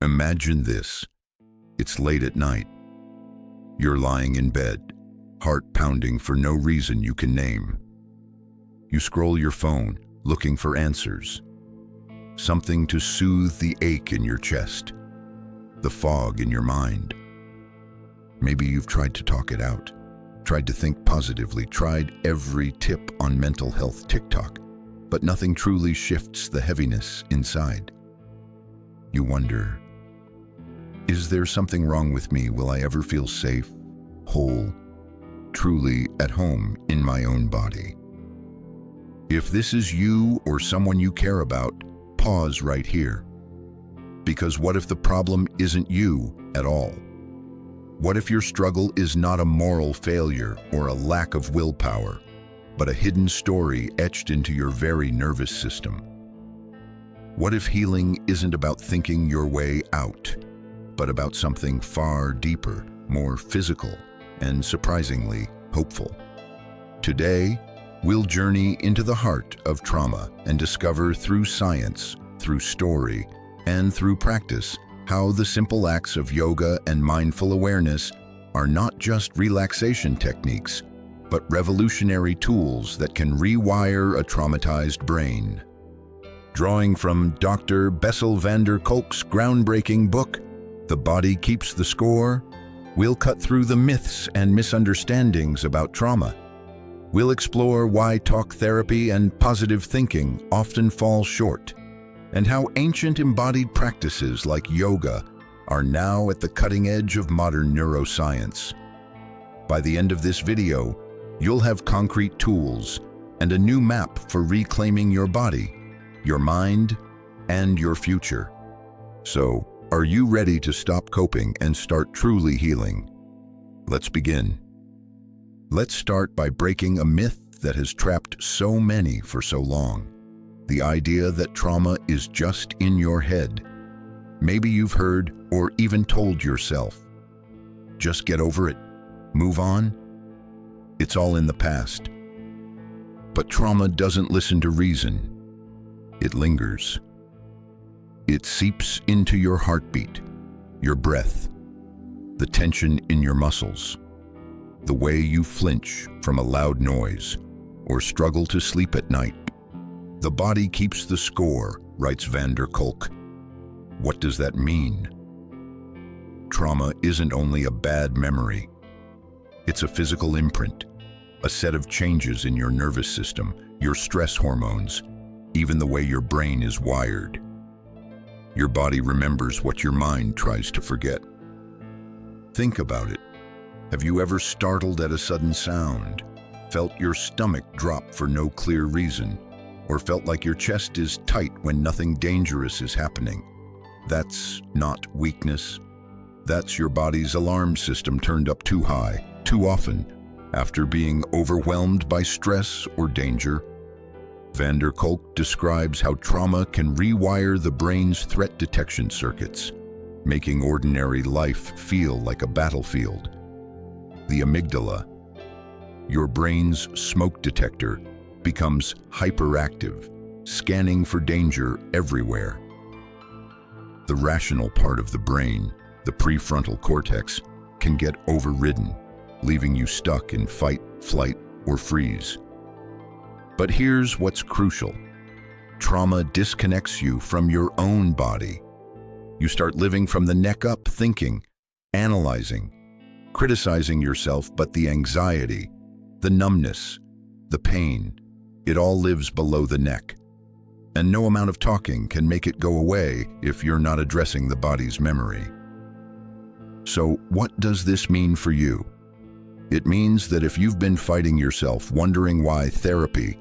Imagine this. It's late at night. You're lying in bed, heart pounding for no reason you can name. You scroll your phone, looking for answers. Something to soothe the ache in your chest, the fog in your mind. Maybe you've tried to talk it out, tried to think positively, tried every tip on mental health TikTok, but nothing truly shifts the heaviness inside. You wonder, is there something wrong with me? Will I ever feel safe, whole, truly at home in my own body? If this is you or someone you care about, pause right here. Because what if the problem isn't you at all? What if your struggle is not a moral failure or a lack of willpower, but a hidden story etched into your very nervous system? What if healing isn't about thinking your way out, but about something far deeper, more physical, and surprisingly hopeful? Today, we'll journey into the heart of trauma and discover through science, through story, and through practice how the simple acts of yoga and mindful awareness are not just relaxation techniques, but revolutionary tools that can rewire a traumatized brain. Drawing from Dr. Bessel van der Kolk's groundbreaking book, The Body Keeps the Score, we'll cut through the myths and misunderstandings about trauma. We'll explore why talk therapy and positive thinking often fall short, and how ancient embodied practices like yoga are now at the cutting edge of modern neuroscience. By the end of this video, you'll have concrete tools and a new map for reclaiming your body, your mind, and your future. So, are you ready to stop coping and start truly healing? Let's begin. Let's start by breaking a myth that has trapped so many for so long. The idea that trauma is just in your head. Maybe you've heard or even told yourself, just get over it, move on. It's all in the past. But trauma doesn't listen to reason. It lingers. It seeps into your heartbeat, your breath, the tension in your muscles, the way you flinch from a loud noise or struggle to sleep at night. The body keeps the score, writes van der Kolk. What does that mean? Trauma isn't only a bad memory. It's a physical imprint, a set of changes in your nervous system, your stress hormones, even the way your brain is wired. Your body remembers what your mind tries to forget. Think about it. Have you ever startled at a sudden sound, felt your stomach drop for no clear reason, or felt like your chest is tight when nothing dangerous is happening? That's not weakness. That's your body's alarm system turned up too high, too often, after being overwhelmed by stress or danger. Van der Kolk describes how trauma can rewire the brain's threat detection circuits, making ordinary life feel like a battlefield. The amygdala, your brain's smoke detector, becomes hyperactive, scanning for danger everywhere. The rational part of the brain, the prefrontal cortex, can get overridden, leaving you stuck in fight, flight, or freeze. But here's what's crucial. Trauma disconnects you from your own body. You start living from the neck up, thinking, analyzing, criticizing yourself, but the anxiety, the numbness, the pain, it all lives below the neck. And no amount of talking can make it go away if you're not addressing the body's memory. So what does this mean for you? It means that if you've been fighting yourself, wondering why therapy,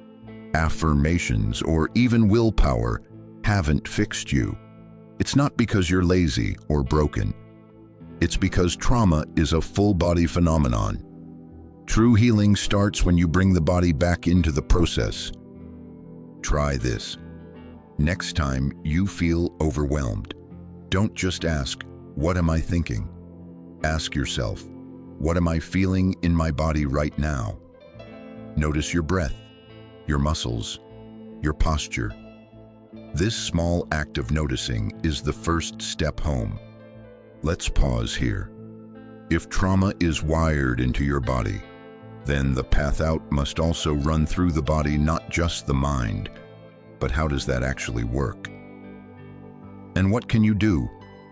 affirmations, or even willpower haven't fixed you, it's not because you're lazy or broken. It's because trauma is a full-body phenomenon. True healing starts when you bring the body back into the process. Try this. Next time you feel overwhelmed, don't just ask, "What am I thinking?" Ask yourself, "What am I feeling in my body right now?" Notice your breath, your muscles, your posture. This small act of noticing is the first step home. Let's pause here. If trauma is wired into your body, then the path out must also run through the body, not just the mind. But how does that actually work? And what can you do,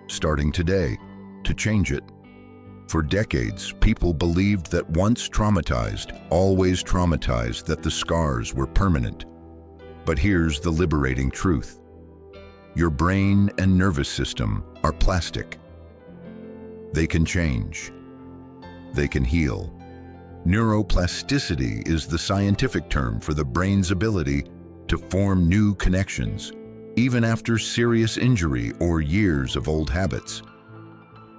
starting today, to change it? For decades, people believed that once traumatized, always traumatized, that the scars were permanent. But here's the liberating truth. Your brain and nervous system are plastic. They can change. They can heal. Neuroplasticity is the scientific term for the brain's ability to form new connections, even after serious injury or years of old habits.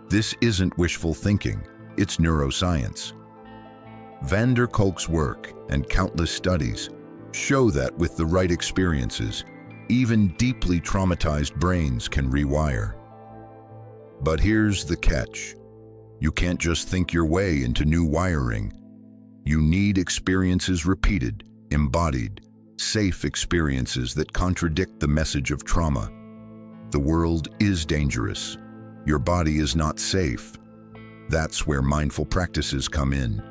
This isn't wishful thinking, it's neuroscience. Van der Kolk's work and countless studies show that with the right experiences, even deeply traumatized brains can rewire. But here's the catch. You can't just think your way into new wiring. You need experiences repeated, embodied, safe experiences that contradict the message of trauma. The world is dangerous. Your body is not safe. That's where mindful practices come in.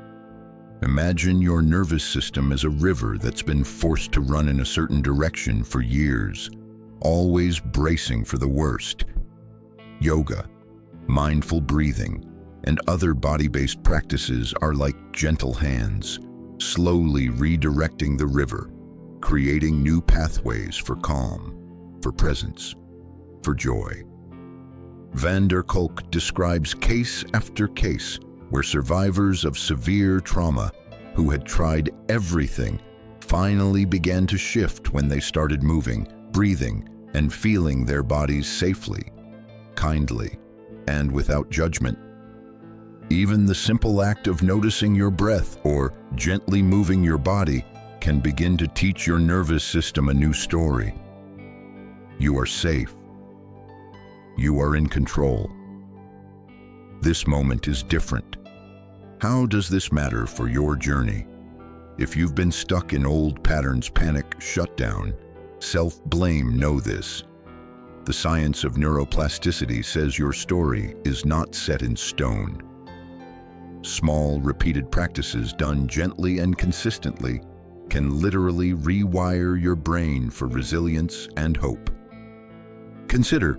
Imagine your nervous system as a river that's been forced to run in a certain direction for years, always bracing for the worst. Yoga, mindful breathing, and other body-based practices are like gentle hands, slowly redirecting the river, creating new pathways for calm, for presence, for joy. Van der Kolk describes case after case where survivors of severe trauma who had tried everything finally began to shift when they started moving, breathing, and feeling their bodies safely, kindly, and without judgment. Even the simple act of noticing your breath or gently moving your body can begin to teach your nervous system a new story. You are safe. You are in control. This moment is different. How does this matter for your journey? If you've been stuck in old patterns, panic, shutdown, self-blame, know this. The science of neuroplasticity says your story is not set in stone. Small, repeated practices done gently and consistently can literally rewire your brain for resilience and hope. Consider,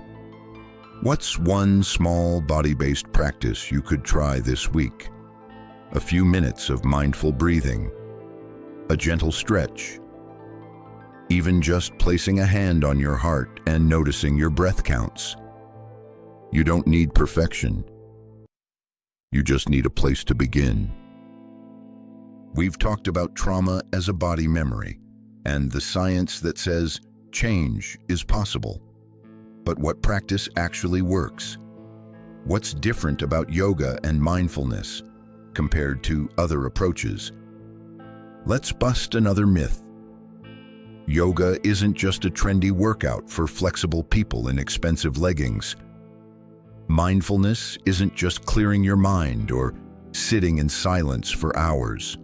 what's one small body-based practice you could try this week? A few minutes of mindful breathing, a gentle stretch, even just placing a hand on your heart and noticing your breath counts. You don't need perfection. You just need a place to begin. We've talked about trauma as a body memory and the science that says change is possible. But what practice actually works? What's different about yoga and mindfulness compared to other approaches? Let's bust another myth. Yoga isn't just a trendy workout for flexible people in expensive leggings. Mindfulness isn't just clearing your mind or sitting in silence for hours.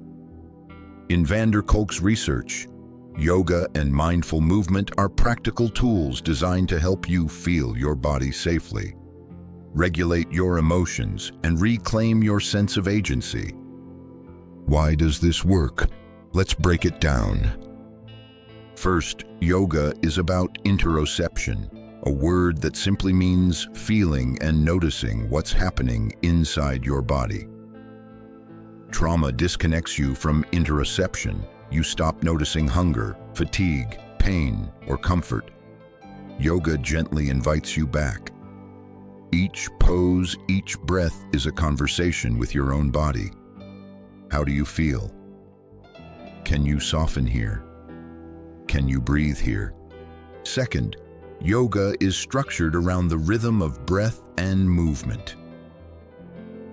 In Van der Kolk's research, yoga and mindful movement are practical tools designed to help you feel your body safely, regulate your emotions, and reclaim your sense of agency. Why does this work? Let's break it down. First, yoga is about interoception, a word that simply means feeling and noticing what's happening inside your body. Trauma disconnects you from interoception. You stop noticing hunger, fatigue, pain, or comfort. Yoga gently invites you back. Each pose, each breath is a conversation with your own body. How do you feel? Can you soften here? Can you breathe here? Second, yoga is structured around the rhythm of breath and movement.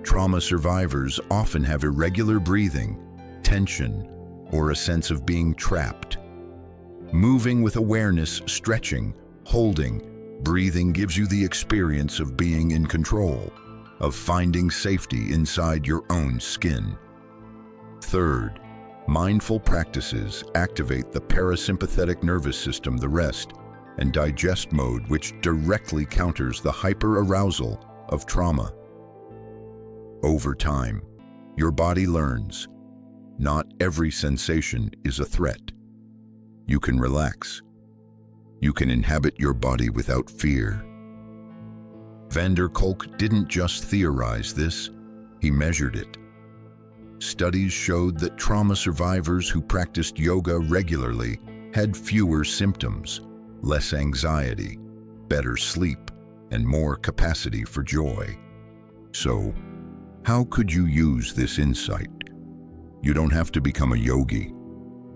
Trauma survivors often have irregular breathing, tension, or a sense of being trapped. Moving with awareness, stretching, holding, breathing gives you the experience of being in control, of finding safety inside your own skin. Third, mindful practices activate the parasympathetic nervous system, the rest, and digest mode, which directly counters the hyperarousal of trauma. Over time, your body learns not every sensation is a threat. You can relax. You can inhabit your body without fear. Kolk didn't just theorize this, he measured it. Studies showed that trauma survivors who practiced yoga regularly had fewer symptoms, less anxiety, better sleep, and more capacity for joy. So, how could you use this insight? You don't have to become a yogi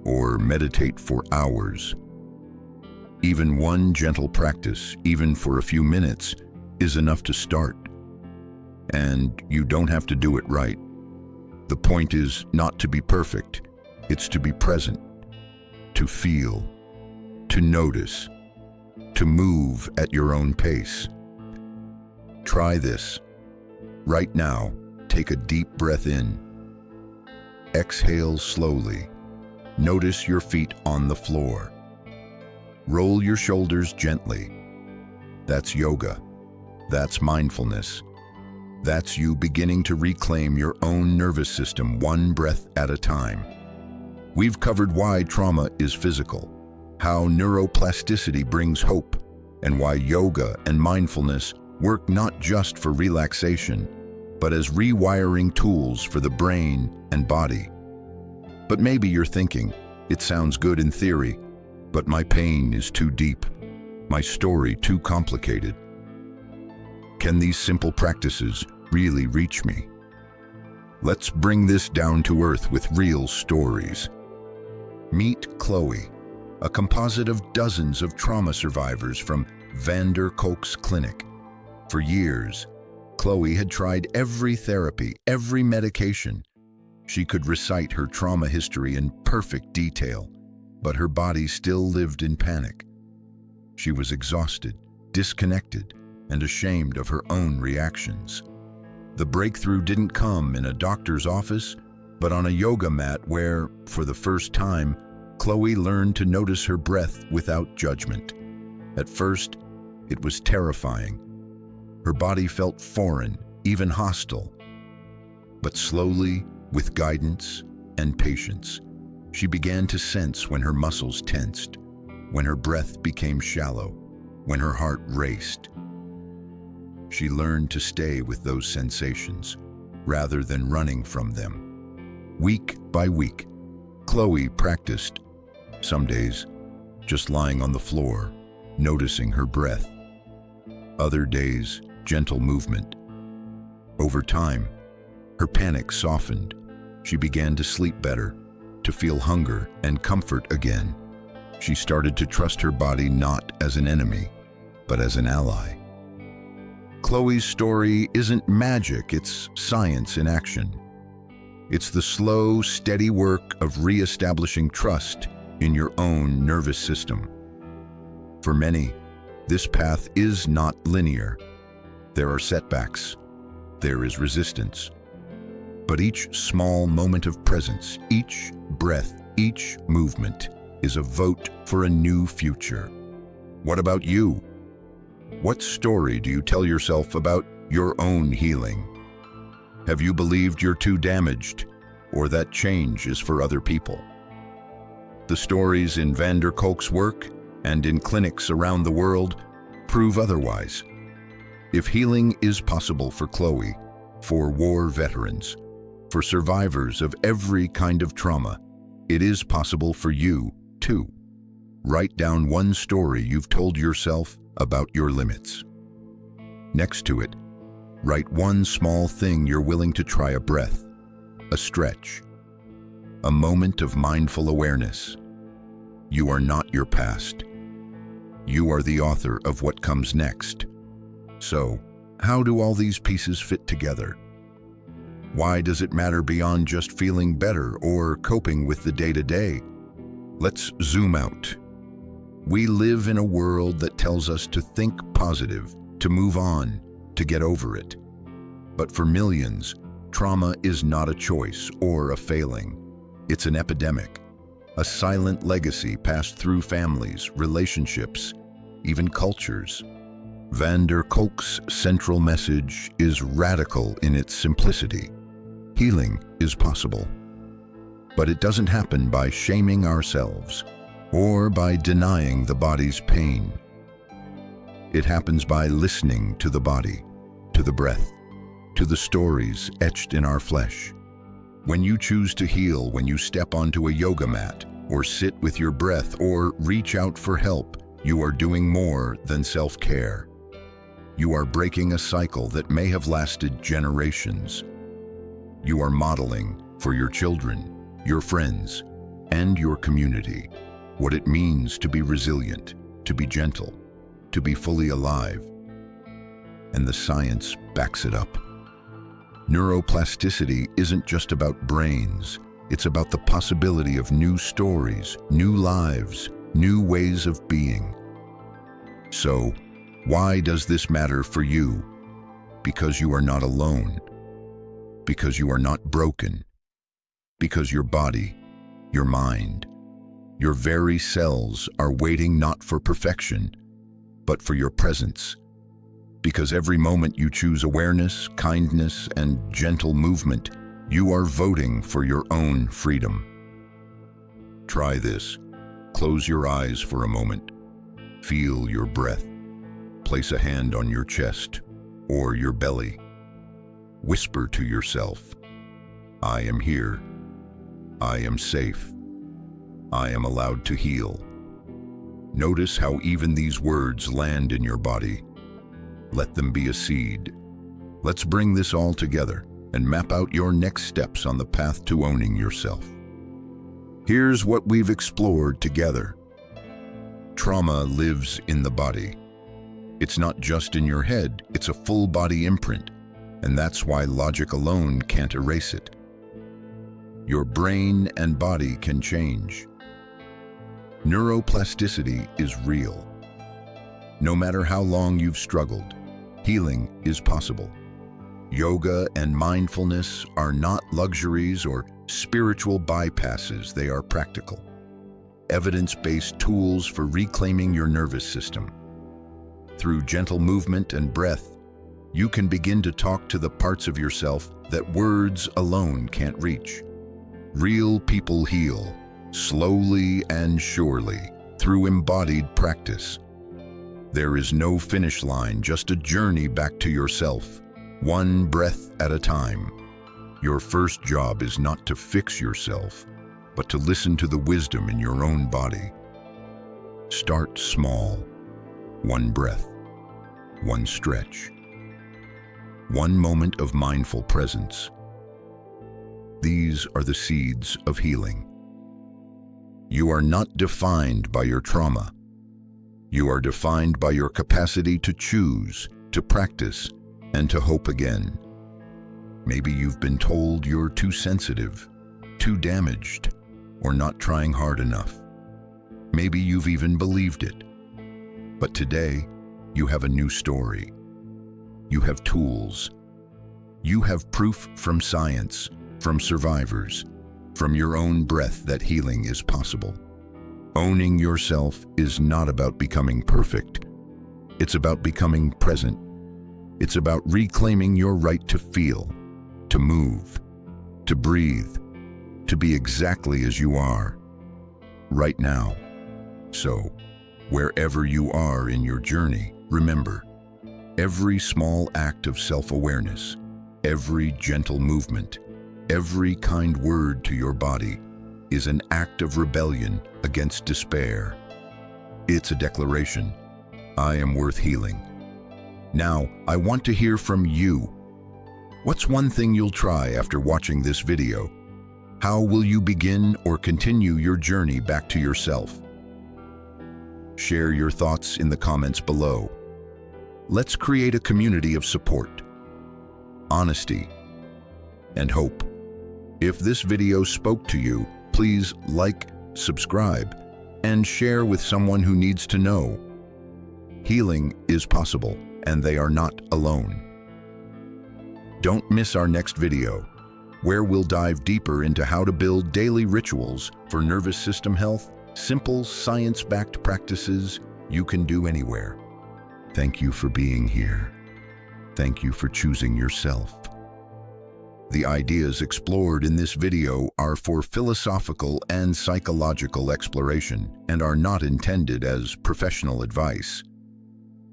or meditate for hours. Even one gentle practice, even for a few minutes, is enough to start. And you don't have to do it right. The point is not to be perfect, it's to be present, to feel, to notice, to move at your own pace. Try this. Right now, take a deep breath in. Exhale slowly. Notice your feet on the floor. Roll your shoulders gently. That's yoga. That's mindfulness. That's you beginning to reclaim your own nervous system one breath at a time. We've covered why trauma is physical, how neuroplasticity brings hope, and why yoga and mindfulness work not just for relaxation, but as rewiring tools for the brain and body. But maybe you're thinking, it sounds good in theory, but my pain is too deep, my story too complicated. Can these simple practices really reach me? Let's bring this down to earth with real stories. Meet Chloe, a composite of dozens of trauma survivors from Kolk's clinic. For years, Chloe had tried every therapy, every medication. She could recite her trauma history in perfect detail, but her body still lived in panic. She was exhausted, disconnected, and ashamed of her own reactions. The breakthrough didn't come in a doctor's office, but on a yoga mat where, for the first time, Chloe learned to notice her breath without judgment. At first, it was terrifying. Her body felt foreign, even hostile. But slowly, with guidance and patience, she began to sense when her muscles tensed, when her breath became shallow, when her heart raced. She learned to stay with those sensations, rather than running from them. Week by week, Chloe practiced, some days just lying on the floor, noticing her breath. Other days, gentle movement. Over time, her panic softened. She began to sleep better, to feel hunger and comfort again. She started to trust her body not as an enemy, but as an ally. Chloe's story isn't magic, it's science in action. It's the slow, steady work of re-establishing trust in your own nervous system. For many, this path is not linear. There are setbacks. There is resistance. But each small moment of presence, each breath, each movement is a vote for a new future. What about you? What story do you tell yourself about your own healing? Have you believed you're too damaged, or that change is for other people? The stories in Kolk's work and in clinics around the world prove otherwise. If healing is possible for Chloe, for war veterans, for survivors of every kind of trauma, it is possible for you, too. Write down one story you've told yourself about your limits. Next to it, write one small thing you're willing to try: a breath, a stretch, a moment of mindful awareness. You are not your past. You are the author of what comes next. So, how do all these pieces fit together? Why does it matter beyond just feeling better or coping with the day-to-day? Let's zoom out. We live in a world that tells us to think positive, to move on, to get over it. But for millions, trauma is not a choice or a failing. It's an epidemic, a silent legacy passed through families, relationships, even cultures. Van der Kolk's central message is radical in its simplicity. Healing is possible, but it doesn't happen by shaming ourselves or by denying the body's pain. It happens by listening to the body, to the breath, to the stories etched in our flesh. When you choose to heal, when you step onto a yoga mat, or sit with your breath, or reach out for help, you are doing more than self-care. You are breaking a cycle that may have lasted generations. You are modeling for your children, your friends, and your community what it means to be resilient, to be gentle, to be fully alive. And the science backs it up. Neuroplasticity isn't just about brains. It's about the possibility of new stories, new lives, new ways of being. So, why does this matter for you? Because you are not alone. Because you are not broken. Because your body, your mind, your very cells are waiting not for perfection, but for your presence. Because every moment you choose awareness, kindness, and gentle movement, you are voting for your own freedom. Try this. Close your eyes for a moment. Feel your breath. Place a hand on your chest or your belly. Whisper to yourself, I am here. I am safe. I am allowed to heal. Notice how even these words land in your body. Let them be a seed. Let's bring this all together and map out your next steps on the path to owning yourself. Here's what we've explored together. Trauma lives in the body. It's not just in your head, it's a full body imprint, and that's why logic alone can't erase it. Your brain and body can change. Neuroplasticity is real. No matter how long you've struggled, healing is possible. Yoga and mindfulness are not luxuries or spiritual bypasses, they are practical, evidence-based tools for reclaiming your nervous system. Through gentle movement and breath, you can begin to talk to the parts of yourself that words alone can't reach. Real people heal, slowly and surely, through embodied practice. There is no finish line, just a journey back to yourself, one breath at a time. Your first job is not to fix yourself, but to listen to the wisdom in your own body. Start small. One breath, one stretch, one moment of mindful presence. These are the seeds of healing. You are not defined by your trauma. You are defined by your capacity to choose, to practice, and to hope again. Maybe you've been told you're too sensitive, too damaged, or not trying hard enough. Maybe you've even believed it. But today, you have a new story. You have tools. You have proof from science, from survivors, from your own breath that healing is possible. Owning yourself is not about becoming perfect. It's about becoming present. It's about reclaiming your right to feel, to move, to breathe, to be exactly as you are, right now. So, wherever you are in your journey, remember, every small act of self-awareness, every gentle movement, every kind word to your body is an act of rebellion against despair. It's a declaration, I am worth healing. Now, I want to hear from you. What's one thing you'll try after watching this video? How will you begin or continue your journey back to yourself? Share your thoughts in the comments below. Let's create a community of support, honesty, and hope. If this video spoke to you, please like, subscribe, and share with someone who needs to know. Healing is possible, and they are not alone. Don't miss our next video, where we'll dive deeper into how to build daily rituals for nervous system health, simple science-backed practices, you can do anywhere. Thank you for being here. Thank you for choosing yourself. The ideas explored in this video are for philosophical and psychological exploration and are not intended as professional advice.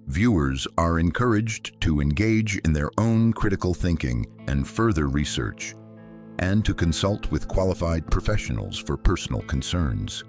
Viewers are encouraged to engage in their own critical thinking and further research, and to consult with qualified professionals for personal concerns.